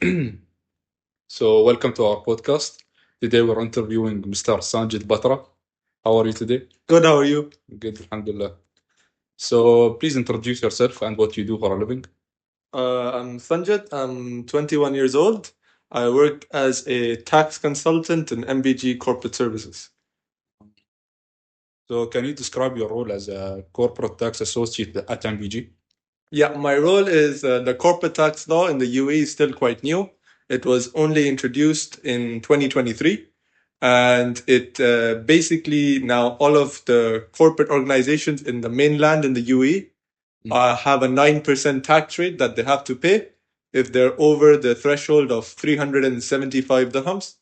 So, welcome to our podcast. Today, we're interviewing Mr. Sanjit Batra. How are you today? Good, how are you? Good, alhamdulillah. So, please introduce yourself and what you do for a living. I'm Sanjit. I'm 21 years old. I work as a tax consultant in MBG Corporate Services. So, can you describe your role as a corporate tax associate at MBG? Yeah, my role is the corporate tax law in the UAE is still quite new. It was only introduced in 2023. And it basically now all of the corporate organizations in the mainland in the UAE have a 9% tax rate that they have to pay if they're over the threshold of 375 dirhams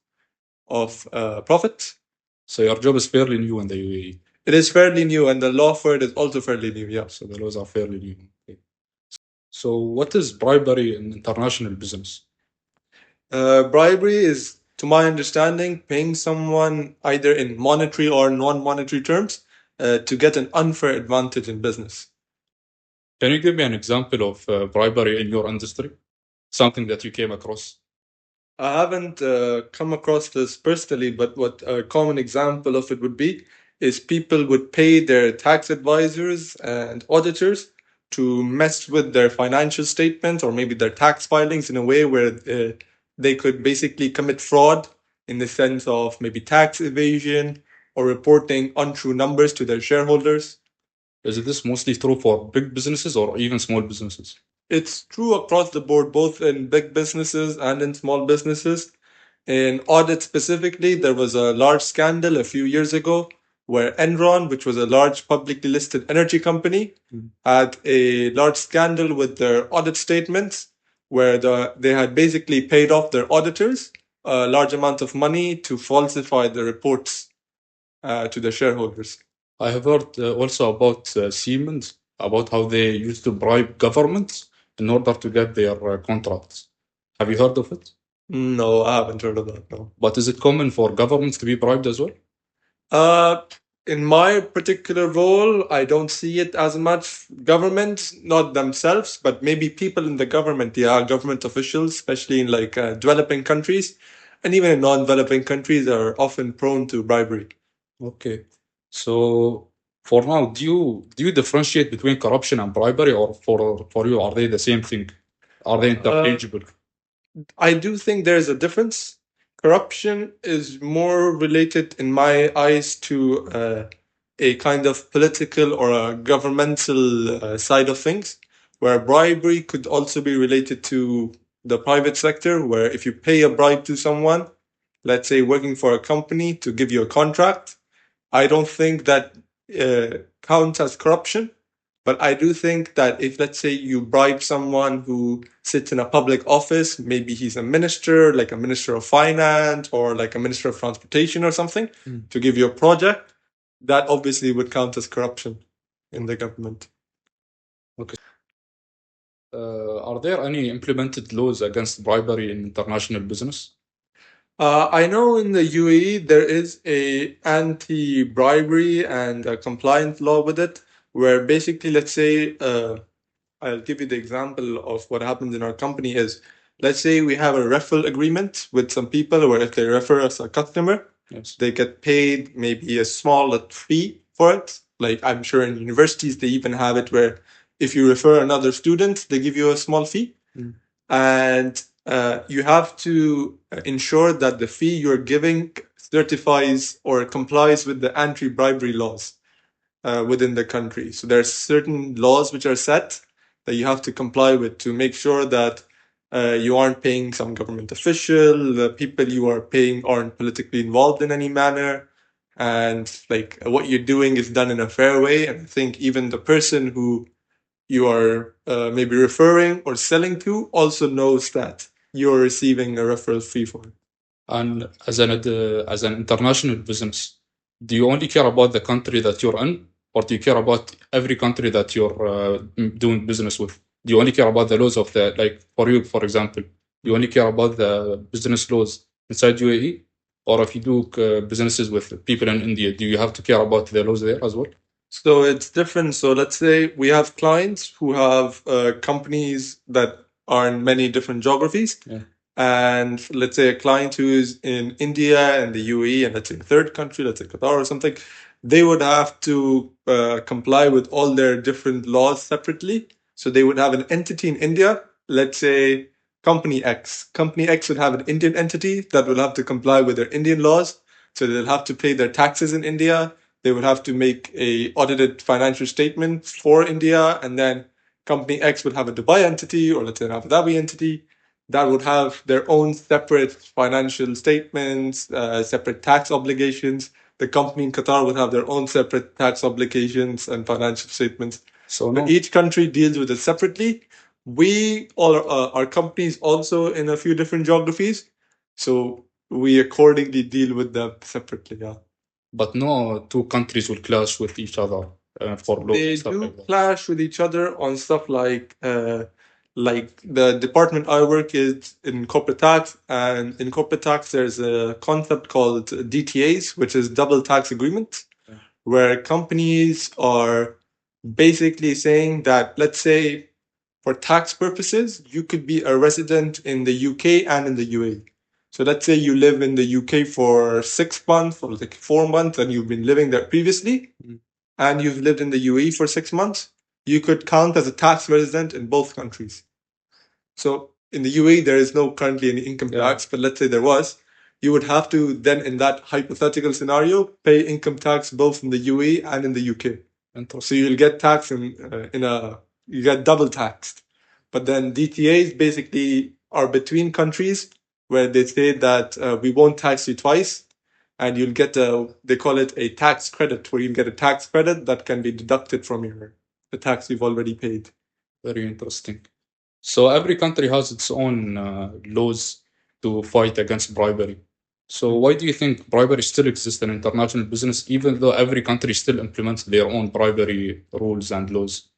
of profit. So, your job is fairly new in the UAE. It is fairly new, and the law for it is also fairly new. Yeah. So, the laws are fairly new. Okay. So, what is bribery in international business? Bribery is, to my understanding, paying someone either in monetary or non-monetary terms to get an unfair advantage in business. Can you give me an example of bribery in your industry? Something that you came across? I haven't come across this personally, but what a common example of it would be is people would pay their tax advisors and auditors to mess with their financial statements or maybe their tax filings in a way where they could basically commit fraud in the sense of maybe tax evasion or reporting untrue numbers to their shareholders. Is this mostly true for big businesses or even small businesses? It's true across the board, both in big businesses and in small businesses. In audit specifically, there was a large scandal a few years ago where Enron, which was a large publicly listed energy company, had a large scandal with their audit statements where they had basically paid off their auditors a large amount of money to falsify the reports to the shareholders. I have heard also about Siemens, about how they used to bribe governments in order to get their contracts. Have you heard of it? No, I haven't heard of that. No. But is it common for governments to be bribed as well? Uh, in my particular role, I don't see it as much. Governments, not themselves, but maybe people in the government, yeah, government officials, especially in like developing countries, and even in non-developing countries, are often prone to bribery. Okay. So for now, do you differentiate between corruption and bribery, or for you, are they the same thing? Are they interchangeable? I do think there's a difference. Corruption is more related, in my eyes, to a kind of political or a governmental side of things, where bribery could also be related to the private sector, where if you pay a bribe to someone, let's say working for a company to give you a contract, I don't think that counts as corruption. But I do think that if, let's say, you bribe someone who sits in a public office, maybe he's a minister, like a minister of finance or like a minister of transportation or something, to give you a project, that obviously would count as corruption in the government. Okay. Are there any implemented laws against bribery in international business? I know in the UAE there is a anti-bribery and a compliance law with it, where basically, let's say, I'll give you the example of what happens in our company is, let's say we have a referral agreement with some people where if they refer us a customer, Yes. they get paid maybe a small fee for it. Like I'm sure in universities they even have it where if you refer another student, they give you a small fee. And you have to ensure that the fee you're giving certifies or complies with the anti-bribery laws within the country. So there are certain laws which are set that you have to comply with to make sure that you aren't paying some government official, the people you are paying aren't politically involved in any manner, and like what you're doing is done in a fair way. And I think even the person who you are maybe referring or selling to also knows that you're receiving a referral fee for it. And as an international business, do you only care about the country that you're in, or do you care about every country that you're doing business with? Do you only care about the laws of the, like for you, for example, you only care about the business laws inside UAE, or if you do businesses with people in India, do you have to care about the laws there as well? So it's different. So let's say we have clients who have companies that are in many different geographies. Yeah. and let's say a client who is in India and the UAE and let's say a third country, let's say Qatar or something, they would have to comply with all their different laws separately. So they would have an entity in India, let's say Company X. Company X would have an Indian entity that will have to comply with their Indian laws. So they'll have to pay their taxes in India. They would have to make a audited financial statement for India, and then Company X would have a Dubai entity or let's say an Abu Dhabi entity that would have their own separate financial statements, separate tax obligations. The company in Qatar would have their own separate tax obligations and financial statements. So But no, each country deals with it separately. We all our companies also in a few different geographies, so we accordingly deal with them separately. Yeah. but no two countries will clash with each other for law They stuff do like that. clash with each other on stuff like the department I work is in corporate tax, and in corporate tax there's a concept called DTAs, which is double tax agreement, where companies are basically saying that, let's say, for tax purposes, you could be a resident in the UK and in the UAE. So let's say you live in the UK for 6 months or like 4 months and you've been living there previously, and you've lived in the UAE for 6 months, you could count as a tax resident in both countries. So in the UAE, there is no currently any income tax, but let's say there was, you would have to then, in that hypothetical scenario, pay income tax both in the UAE and in the UK. So you'll get taxed you get double taxed. But then DTAs basically are between countries where they say that we won't tax you twice, and you'll get they call it a tax credit, where you'll get a tax credit that can be deducted from the tax you've already paid. Very interesting. So every country has its own laws to fight against bribery. So why do you think bribery still exists in international business, even though every country still implements their own bribery rules and laws?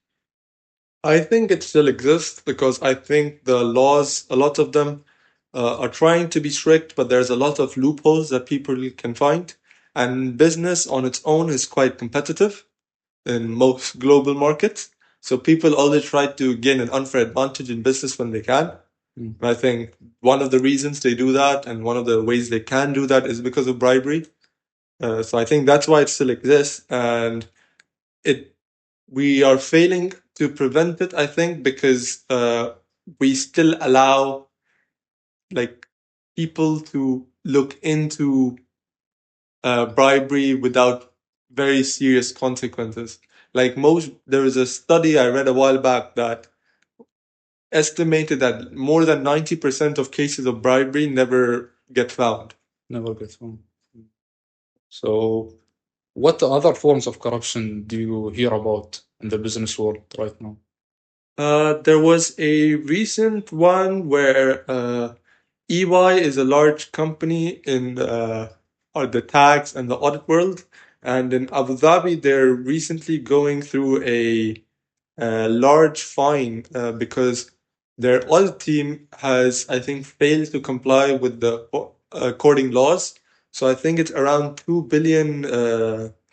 I think it still exists because I think the laws, a lot of them, are trying to be strict, but there's a lot of loopholes that people can find. And business on its own is quite competitive in most global markets. So people always try to gain an unfair advantage in business when they can. And I think one of the reasons they do that and one of the ways they can do that is because of bribery. So I think that's why it still exists, and we are failing to prevent it. I think because we still allow like people to look into bribery without very serious consequences. Like there was a study I read a while back that estimated that more than 90% of cases of bribery never get found. Never get home. So what other forms of corruption do you hear about in the business world right now? There was a recent one where EY is a large company in the tax and the audit world, and in Abu Dhabi, they're recently going through a large fine because their audit team has, I think, failed to comply with the according laws. So I think it's around 2 billion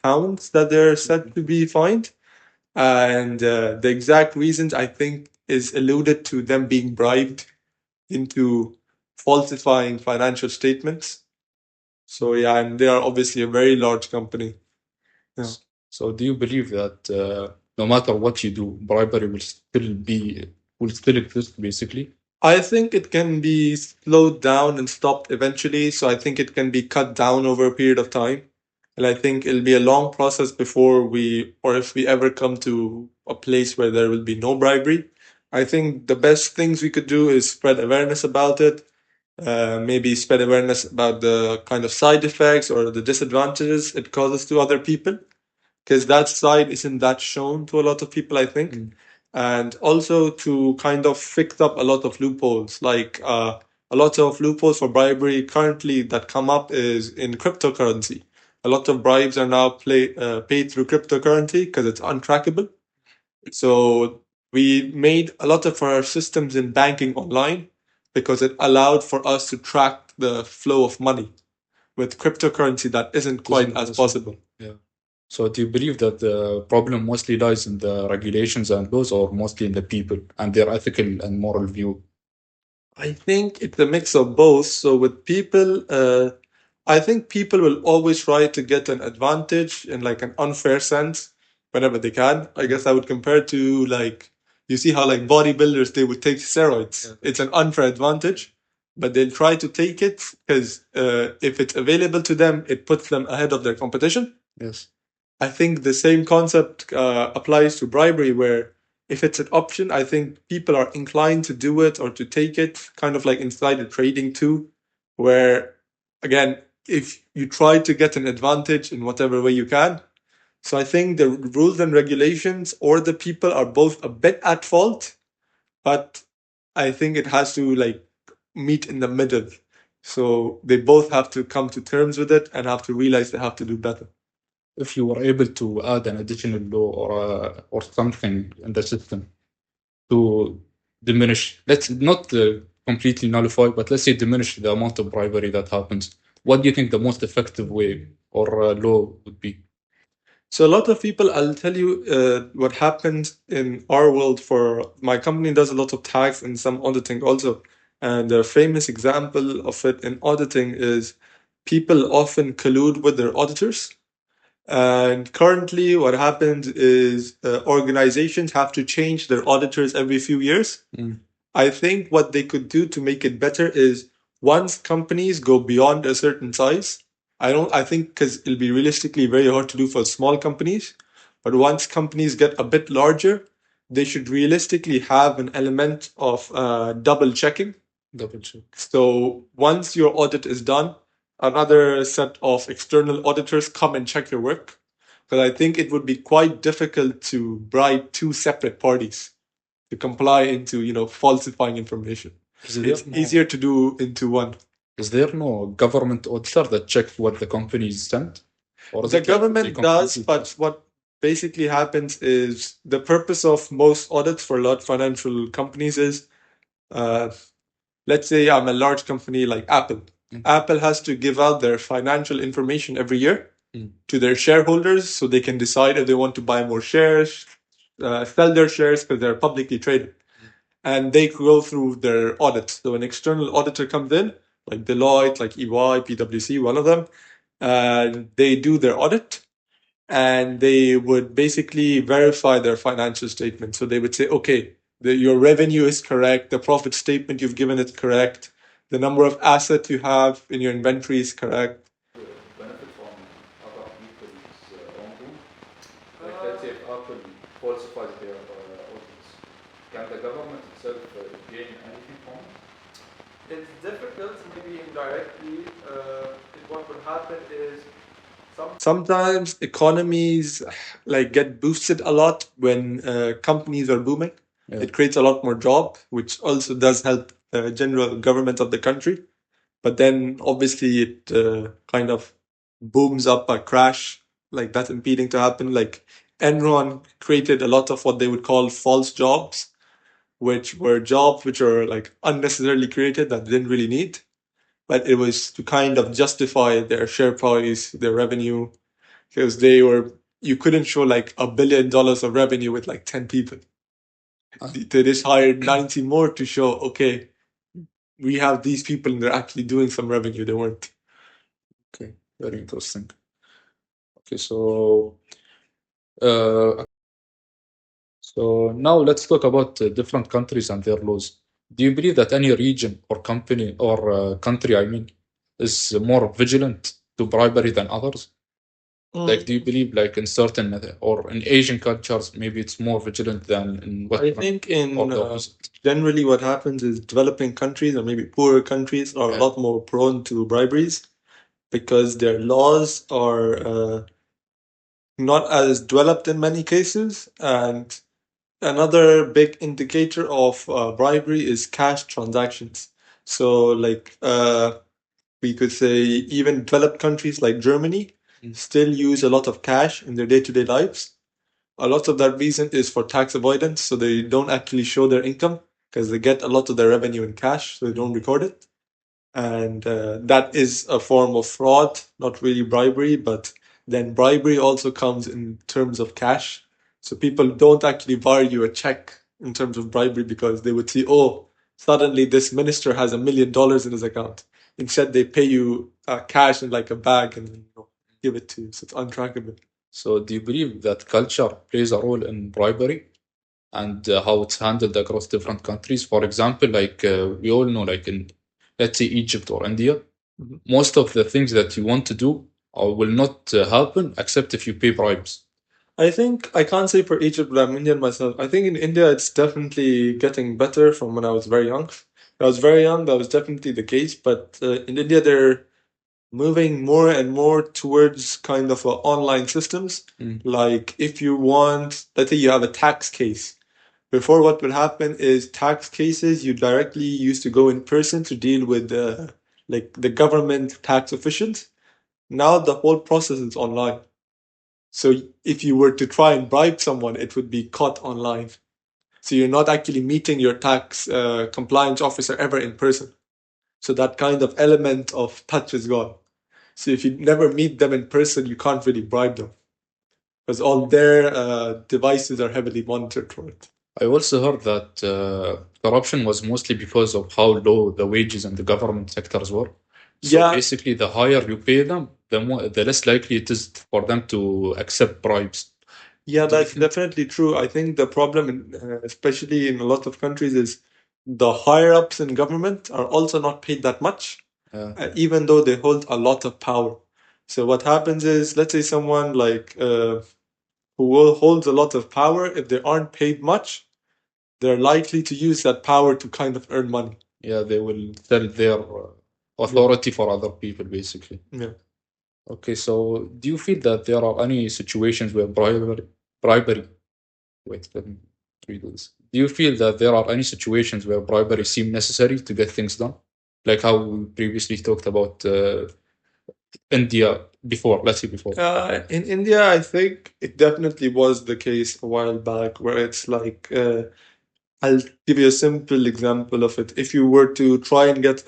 pounds that they're said to be fined. And the exact reasons, I think, is alluded to them being bribed into falsifying financial statements. So yeah, and they are obviously a very large company. Yeah. So do you believe that no matter what you do, bribery will still exist basically? I think it can be slowed down and stopped eventually. So I think it can be cut down over a period of time. And I think it'll be a long process before or if we ever come to a place where there will be no bribery. I think the best things we could do is spread awareness about it. Maybe spread awareness about the kind of side effects or the disadvantages it causes to other people, because that side isn't that shown to a lot of people, I think. And also to kind of fix up a lot of loopholes. Like a lot of loopholes for bribery currently that come up is in cryptocurrency. A lot of bribes are now paid through cryptocurrency because it's untrackable. So we made a lot of our systems in banking online because it allowed for us to track the flow of money. With cryptocurrency, that isn't quite as possible. Yeah. So do you believe that the problem mostly lies in the regulations and laws, or mostly in the people and their ethical and moral view? I think it's a mix of both. So with people, I think people will always try to get an advantage in like an unfair sense whenever they can. I guess I would compare it to like you see how like bodybuilders they would take steroids. Yeah. It's an unfair advantage, but they'll try to take it because if it's available to them, it puts them ahead of their competition. Yes. I think the same concept applies to bribery, where if it's an option, I think people are inclined to do it or to take it, kind of like insider trading too, where again, if you try to get an advantage in whatever way you can. So I think the rules and regulations or the people are both a bit at fault, but I think it has to like meet in the middle. So they both have to come to terms with it and have to realize they have to do better. If you were able to add an additional law or something in the system to diminish, let's not completely nullify, but let's say diminish the amount of bribery that happens, what do you think the most effective way or law would be? So a lot of people, I'll tell you what happens in our world. For my company does a lot of tax and some auditing also, and a famous example of it in auditing is people often collude with their auditors. And currently, what happens is organizations have to change their auditors every few years. I think what they could do to make it better is once companies go beyond a certain size, I think because it'll be realistically very hard to do for small companies, but once companies get a bit larger, they should realistically have an element of double checking. Double check. So once your audit is done, another set of external auditors come and check your work. Because I think it would be quite difficult to bribe two separate parties to comply into, falsifying information. It's easier to do into one. Is there no government auditor that checks what the companies sent? Or The government does, but what basically happens is the purpose of most audits for large financial companies is, let's say I'm a large company like Apple. Apple has to give out their financial information every year to their shareholders so they can decide if they want to buy more shares, sell their shares because they're publicly traded. And they go through their audit. So an external auditor comes in, like Deloitte, like EY, PwC, one of them, and they do their audit and they would basically verify their financial statement. So they would say, okay, your revenue is correct, the profit statement you've given is correct, the number of assets you have in your inventory is correct. Benefit from other people's wrongdoing? Like let's say if Apple falsifies their audits, can the government itself gain anything from it? It's difficult, maybe indirectly. What would happen is sometimes economies like get boosted a lot when companies are booming. Yeah. It creates a lot more job, which also does help the general government of the country. But then obviously it kind of booms up a crash like that's impeding to happen. Like Enron created a lot of what they would call false jobs, which were jobs which are like unnecessarily created that they didn't really need. But it was to kind of justify their share price, their revenue, because you couldn't show like $1 billion of revenue with like 10 people. They just hired 90 more to show, okay, we have these people and they're actually doing some revenue. They weren't. Okay, very interesting. Okay, uh, so now let's talk about different countries and their laws. Do you believe that any region or company or country, I mean, is more vigilant to bribery than others? Like, do you believe like in certain or in Asian cultures, maybe it's more vigilant than in I Western? think in or the opposite? generally what happens is developing countries or maybe poorer countries are a lot more prone to briberies because their laws are not as developed in many cases. And another big indicator of bribery is cash transactions. So, like, we could say even developed countries like Germany still use a lot of cash in their day to day lives. A lot of that reason is for tax avoidance. So, they don't actually show their income because they get a lot of their revenue in cash, so they don't record it. And that is a form of fraud, not really bribery, but then bribery also comes in terms of cash. So people don't actually wire you a check in terms of bribery because they would see, oh, suddenly this minister has $1 million in his account. Instead, they pay you cash in like a bag and give it to you. So it's untrackable. So do you believe that culture plays a role in bribery and how it's handled across different countries? For example, like we all know, like in let's say Egypt or India, most of the things that you want to do will not happen except if you pay bribes. I think I can't say for Egypt, but I'm Indian myself. I think in India it's definitely getting better from when I was very young. When I was very young, that was definitely the case. But in India, they're moving more and more towards kind of online systems. Like if you want, let's say you have a tax case. Before, what would happen is tax cases, you directly used to go in person to deal with like the government tax officials. Now the whole process is online. So if you were to try and bribe someone, it would be caught online. So you're not actually meeting your tax compliance officer ever in person. So that kind of element of touch is gone. So if you never meet them in person, you can't really bribe them because all their devices are heavily monitored for it. I also heard that corruption was mostly because of how low the wages in the government sectors were. So Yeah. basically, the higher you pay them, the less likely it is for them to accept bribes. Yeah, that's definitely true. I think the problem, especially in a lot of countries, is the higher ups in government are also not paid that much, even though they hold a lot of power. So what happens is, let's say someone like holds a lot of power, if they aren't paid much, they're likely to use that power to kind of earn money. Yeah, they will sell their authority for other people, basically. Yeah. Okay, so do you feel that there are any situations where bribery, wait, let me read this. Do you feel that there are any situations where bribery seem necessary to get things done? Like how we previously talked about India before, let's say before. In India, I think it definitely was the case a while back where it's like, I'll give you a simple example of it. If you were to try and get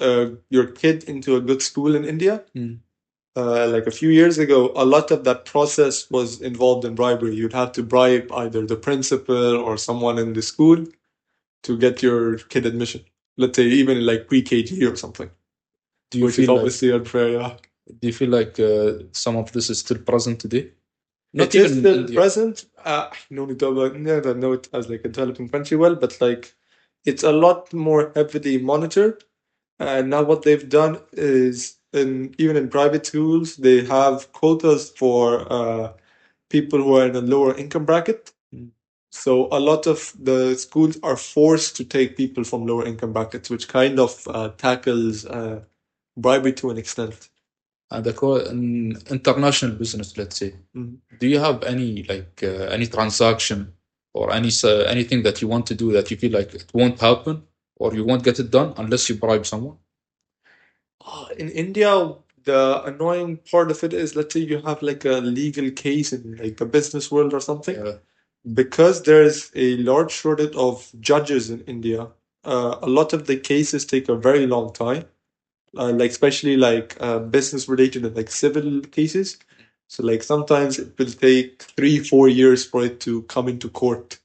your kid into a good school in India, like a few years ago, a lot of that process was involved in bribery. You'd have to bribe either the principal or someone in the school to get your kid admission. Let's say even like pre-KG or something. Do you Which is feel obviously unfair, yeah. do you feel like some of this is still present today? Not it even is still India. Present. I know India, I know it as like a developing country well, but like it's a lot more heavily monitored. And now what they've done is, even in private schools, they have quotas for people who are in a lower income bracket. So a lot of the schools are forced to take people from lower income brackets, which kind of tackles bribery to an extent. And in international business, let's say, do you have any like any transaction or anything that you want to do that you feel like it won't happen or you won't get it done unless you bribe someone? In India, the annoying part of it is, let's say you have like a legal case in like the business world or something. Yeah. Because there's a large shortage of judges in India, a lot of the cases take a very long time, like especially like business related and like civil cases. So like sometimes it will take 3-4 years for it to come into court.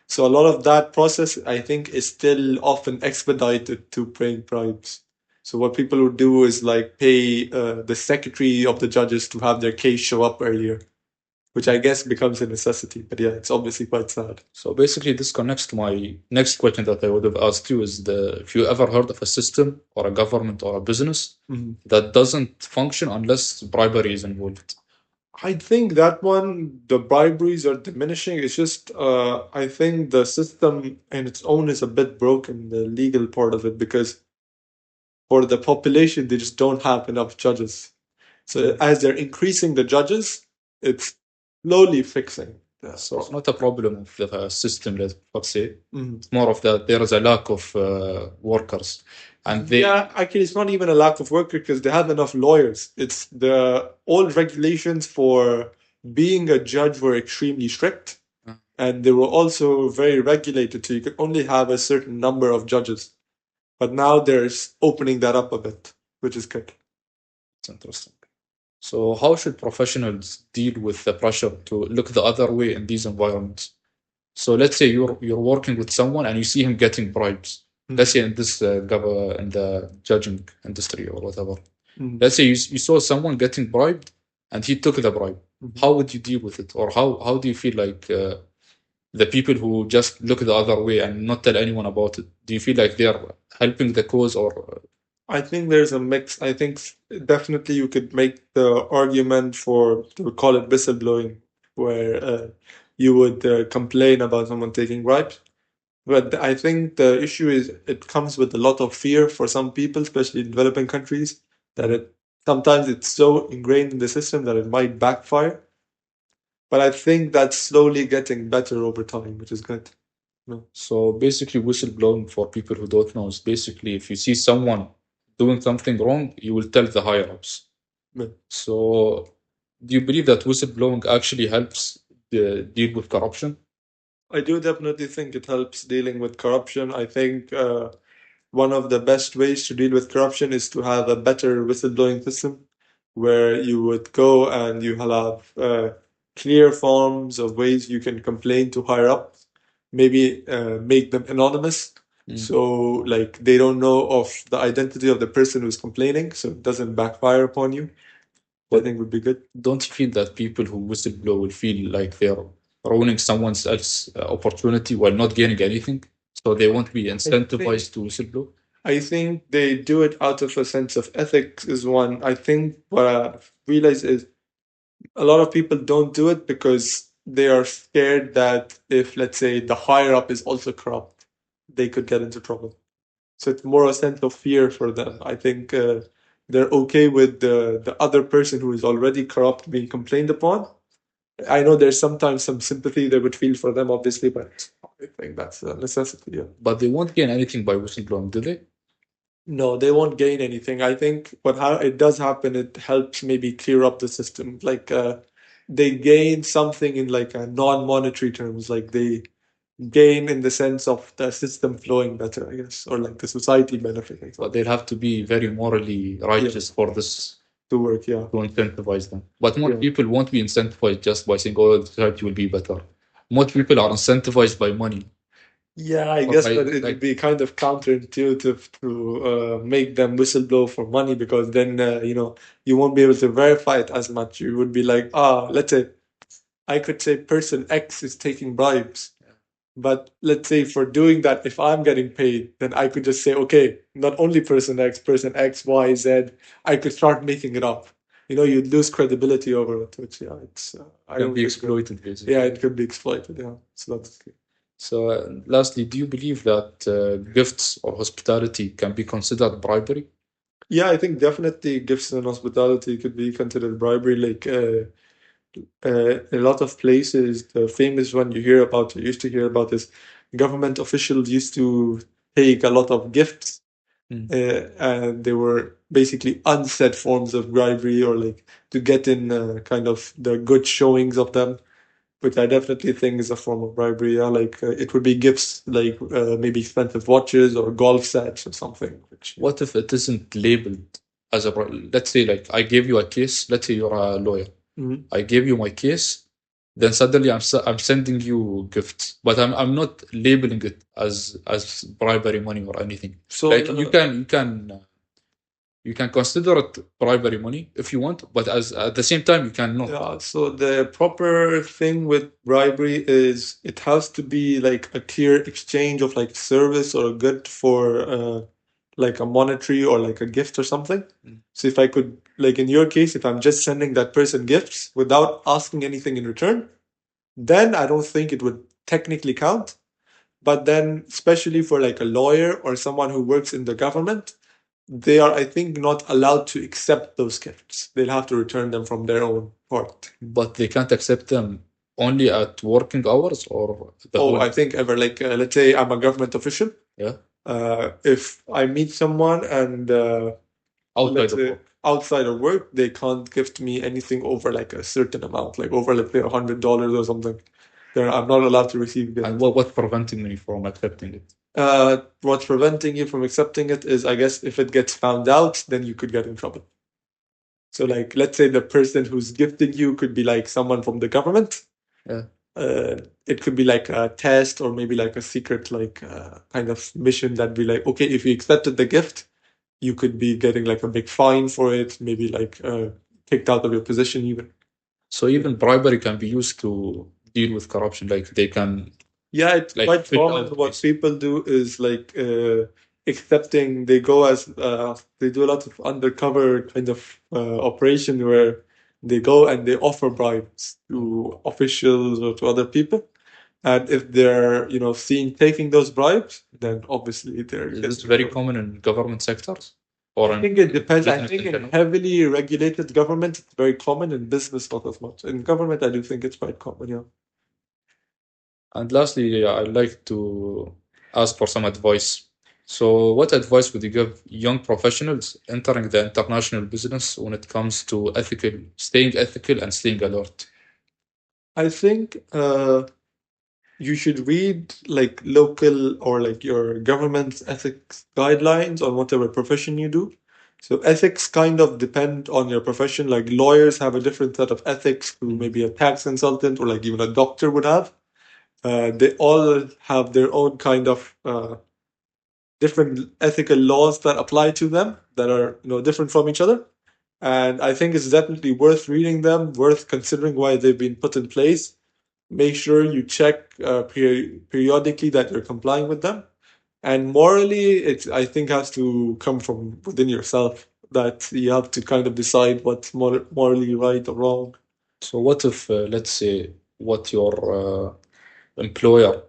So a lot of that process, I think, is still often expedited to paying bribes. So what people would do is like pay the secretary of the judges to have their case show up earlier, which I guess becomes a necessity. But yeah, it's obviously quite sad. So basically, this connects to my next question that I would have asked you is if you ever heard of a system or a government or a business that doesn't function unless bribery is involved? I think that one, the briberies are diminishing. It's just, I think the system in its own is a bit broken, the legal part of it, because for the population, they just don't have enough judges. So as they're increasing the judges, it's slowly fixing. So it's not a problem of the system, let's say. It's more of that there is a lack of workers. And actually, it's not even a lack of workers because they have enough lawyers. It's the old regulations for being a judge were extremely strict, and they were also very regulated. So you could only have a certain number of judges. But now there's opening that up a bit, which is good. It's interesting. So how should professionals deal with the pressure to look the other way in these environments? So let's say you're working with someone and you see him getting bribes. let's say in this in the judging industry or whatever. Mm. Let's say you saw someone getting bribed and he took the bribe. How would you deal with it, or how do you feel like the people who just look the other way and not tell anyone about it? Do you feel like they are helping the cause, or I think there's a mix. I think definitely you could make the argument for, to call it whistleblowing, where you would complain about someone taking bribes. But I think the issue is it comes with a lot of fear for some people, especially in developing countries, that sometimes it's so ingrained in the system that it might backfire. But I think that's slowly getting better over time, which is good. No. so basically whistleblowing, for people who don't know, is basically if you see someone doing something wrong, you will tell the higher ups. Yeah. So do you believe that whistleblowing actually helps deal with corruption? I do definitely think it helps dealing with corruption. I think one of the best ways to deal with corruption is to have a better whistleblowing system where you would go and you have clear forms of ways you can complain to higher up, maybe make them anonymous. So, like, they don't know of the identity of the person who's complaining, so it doesn't backfire upon you. I think would be good. Don't you feel that people who whistleblow will feel like they're ruining someone else's opportunity while not gaining anything? So they won't be incentivized to whistleblow? I think they do it out of a sense of ethics, is one. I think what I realize is a lot of people don't do it because they are scared that if, let's say, the higher up is also corrupt, they could get into trouble. So it's more a sense of fear for them. I think they're okay with the other person who is already corrupt being complained upon. I know there's sometimes some sympathy they would feel for them, obviously, but I think that's a necessity. Yeah. But they won't gain anything by whistleblowing, do they? No, they won't gain anything. I think how it does happen, it helps maybe clear up the system. Like they gain something in like a non-monetary terms, like they gain in the sense of the system flowing better, I guess, or like the society benefiting. But they'll have to be very morally righteous for this to work, yeah. to incentivize them. But more Yeah. people won't be incentivized just by saying, "Oh, the society will be better." Most people are incentivized by money. Yeah, I But guess, I- but it like- would be kind of counterintuitive to make them whistleblow for money because then you won't be able to verify it as much. You would be like, let's say I could say person X is taking bribes, but let's say for doing that, if I'm getting paid, then I could just say, okay, not only person X, Y, Z. I could start making it up. You'd lose credibility over it, which it's I can don't be think exploited, basically. Yeah, it could be exploited. Yeah, so that's okay. So, lastly, do you believe that gifts or hospitality can be considered bribery? Yeah, I think definitely gifts and hospitality could be considered bribery. Like a lot of places, the famous one you hear about, you used to hear about, is government officials used to take a lot of gifts, and they were basically unsaid forms of bribery, or like to get in kind of the good showings of them, which I definitely think is a form of bribery. Yeah, like it would be gifts like maybe expensive watches or golf sets or something. What if it isn't labeled as a let's say, like, I gave you a case. Let's say you're a lawyer. Mhm. I gave you my case. Then suddenly I'm sending you gifts, but I'm not labeling it as bribery money or anything. So Like you can consider it bribery money if you want, but at the same time you cannot. Yeah, so the proper thing with bribery is it has to be like a clear exchange of like service or a good for like a monetary or like a gift or something. So if I could, like in your case, if I'm just sending that person gifts without asking anything in return, then I don't think it would technically count. But then, especially for like a lawyer or someone who works in the government, they are, I think, not allowed to accept those gifts. They'll have to return them from their own part. But they can't accept them only at working hours, or the whole. I think ever. Like, let's say I'm a government official. Yeah. If I meet someone and outside of work, they can't gift me anything over like a certain amount, like over, let's say, $100 or something. I'm not allowed to receive gifts. And what's preventing me from accepting it? What's preventing you from accepting it is, I guess, if it gets found out, then you could get in trouble. So, like, let's say the person who's gifting you could be like someone from the government. Yeah. it could be like a test or maybe like a secret like kind of mission that be like, okay, if you accepted the gift, you could be getting like a big fine for it, maybe like kicked out of your position even. So even bribery can be used to deal with corruption. Like they can, Yeah, it's like, quite fish common. out What ways. people do is like accepting. They go as they do a lot of undercover kind of operation where they go and they offer bribes to officials or to other people. And if they're, seen taking those bribes, then obviously they're Is this getting very rewarded. common in government sectors or I in think it depends. I business think in in general? heavily regulated government, it's very common. In business, not as much. In government, I do think it's quite common. Yeah. And lastly, I'd like to ask for some advice. So, what advice would you give young professionals entering the international business when it comes to staying ethical and staying alert? I think you should read like local or like your government's ethics guidelines on whatever profession you do. So ethics kind of depend on your profession. Like lawyers have a different set of ethics to maybe a tax consultant or like even a doctor would have. They all have their own kind of different ethical laws that apply to them that are different from each other. And I think it's definitely worth reading them, worth considering why they've been put in place. Make sure you check periodically that you're complying with them. And morally, it I think has to come from within yourself. That you have to kind of decide what's morally right or wrong. So, what if, let's say, what your employer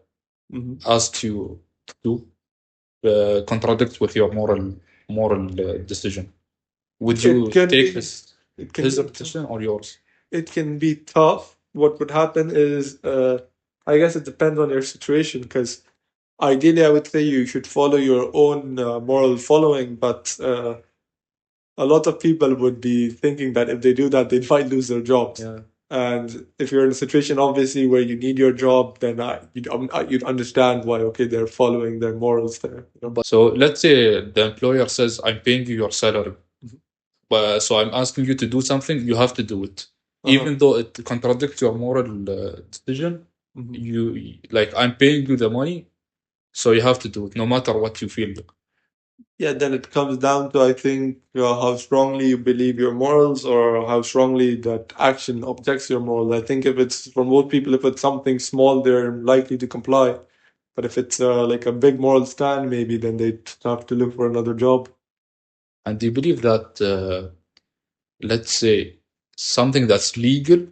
asked you to do contradicts with your moral decision? Would you It can take be it can his be decision or yours? it can be tough. What would happen is, I guess it depends on your situation. Because ideally, I would say you should follow your own moral following, but a lot of people would be thinking that if they do that, they might lose their jobs. Yeah. And if you're in a situation, obviously, where you need your job, then you'd understand why, okay, they're following their morals there. So let's say the employer says, I'm paying you your salary, but so I'm asking you to do something, you have to do it. Even though it contradicts your moral decision, you like, I'm paying you the money, so you have to do it, no matter what you feel. Yeah, then it comes down to, I think, how strongly you believe your morals or how strongly that action objects your morals. I think if it's for most people, if it's something small, they're likely to comply. But if it's like a big moral stand, maybe then they'd have to look for another job. And do you believe that, let's say, something that's legal,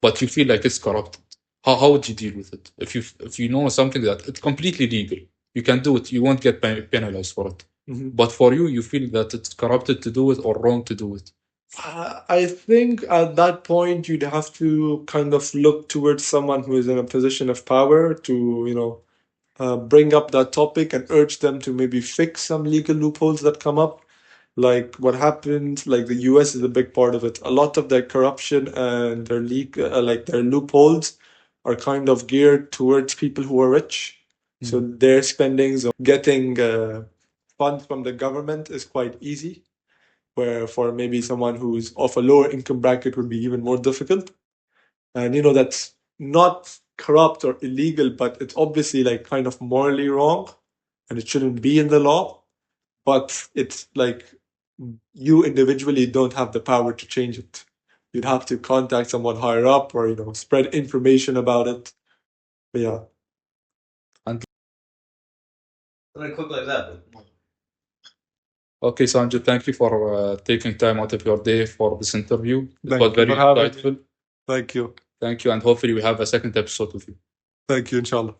but you feel like it's corrupted? How would you deal with it? If you know something that it's completely legal, you can do it, you won't get penalized for it. But for you, you feel that it's corrupted to do it or wrong to do it. I think at that point you'd have to kind of look towards someone who is in a position of power to, bring up that topic and urge them to maybe fix some legal loopholes that come up. Like what happened, like the US is a big part of it. A lot of their corruption and their like their loopholes are kind of geared towards people who are rich. So their spendings or getting funds from the government is quite easy, where for maybe someone who's of a lower income bracket would be even more difficult. And that's not corrupt or illegal, but it's obviously like kind of morally wrong and it shouldn't be in the law. But it's like you individually don't have the power to change it. You'd have to contact someone higher up or spread information about it. But yeah. And Something quick like that. okay, Sanjay, thank you for taking time out of your day for this interview. It Thank was you very for having me. insightful. Thank you. Thank you, and hopefully we have a second episode with you. Thank you, inshallah.